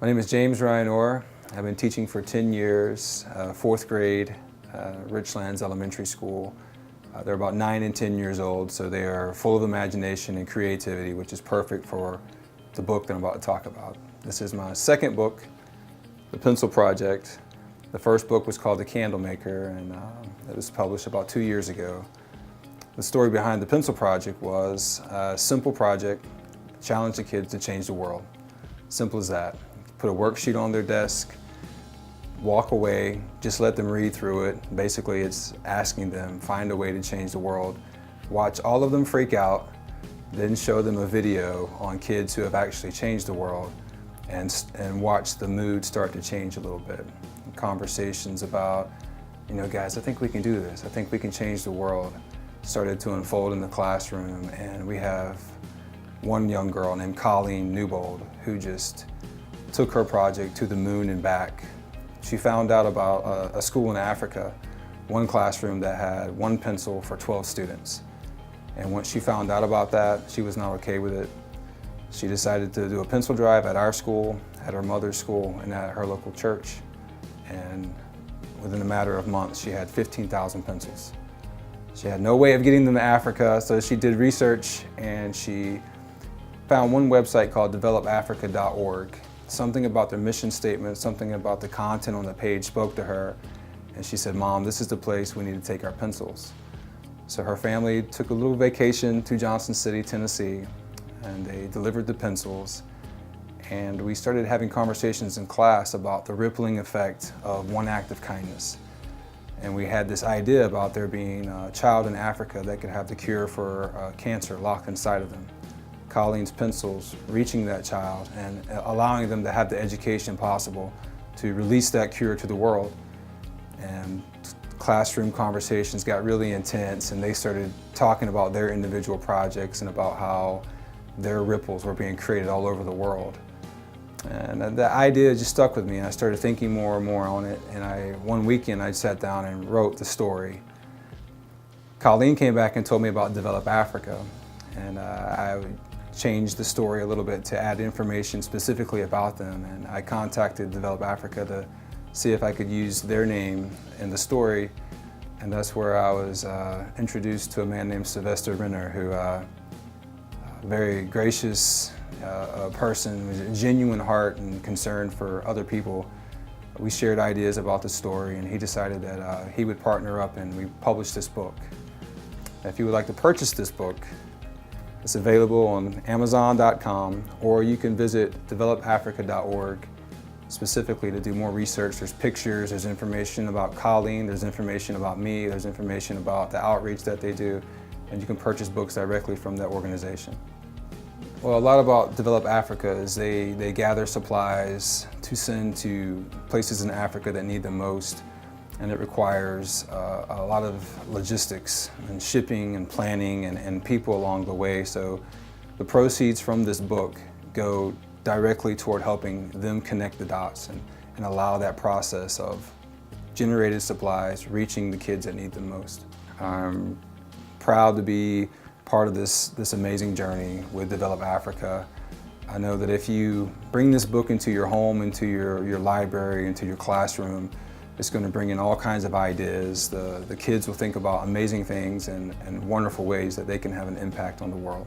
My name is James Ryan Orr. I've been teaching for 10 years, fourth grade, Richlands Elementary School. They're about 9 and 10 years old, so they are full of imagination and creativity, which is perfect for the book that I'm about to talk about. This is my second book, The Pencil Project. The first book was called The Candle Maker, and it was published about 2 years ago. The story behind The Pencil Project was a simple project, challenge the kids to change the world. Simple as that. Put a worksheet on their desk, walk away, just let them read through it. Basically, it's asking them, find a way to change the world. Watch all of them freak out, then show them a video on kids who have actually changed the world and watch the mood start to change a little bit. Conversations about, guys, I think we can do this. I think we can change the world started to unfold in the classroom, and we have one young girl named Colleen Newbold who just took her project to the moon and back. She found out about a school in Africa, one classroom that had one pencil for 12 students. And once she found out about that, she was not okay with it. She decided to do a pencil drive at our school, at her mother's school, and at her local church. And within a matter of months, she had 15,000 pencils. She had no way of getting them to Africa, so she did research and she found one website called developafrica.org. Something about their mission statement, something about the content on the page spoke to her, and she said, "Mom, this is the place we need to take our pencils." So her family took a little vacation to Johnson City, Tennessee, and they delivered the pencils, and we started having conversations in class about the rippling effect of one act of kindness. And we had this idea about there being a child in Africa that could have the cure for cancer locked inside of them. Colleen's pencils reaching that child and allowing them to have the education possible to release that cure to the world. And classroom conversations got really intense, and they started talking about their individual projects and about how their ripples were being created all over the world. And the idea just stuck with me, and I started thinking more and more on it. And one weekend I sat down and wrote the story. Colleen came back and told me about Develop Africa, and I changed the story a little bit to add information specifically about them. And I contacted Develop Africa to see if I could use their name in the story. And that's where I was introduced to a man named Sylvester Renner, who very gracious person with a genuine heart and concern for other people. We shared ideas about the story, and he decided that he would partner up, and we published this book. If you would like to purchase this book, it's available on Amazon.com, or you can visit developafrica.org specifically to do more research. There's pictures, there's information about Colleen, there's information about me, there's information about the outreach that they do, and you can purchase books directly from that organization. Well, a lot about Develop Africa is they gather supplies to send to places in Africa that need them most, and it requires a lot of logistics and shipping and planning and people along the way. So the proceeds from this book go directly toward helping them connect the dots and allow that process of generated supplies reaching the kids that need them most. I'm proud to be part of this amazing journey with Develop Africa. I know that if you bring this book into your home, into your library, into your classroom, it's going to bring in all kinds of ideas. The kids will think about amazing things and wonderful ways that they can have an impact on the world.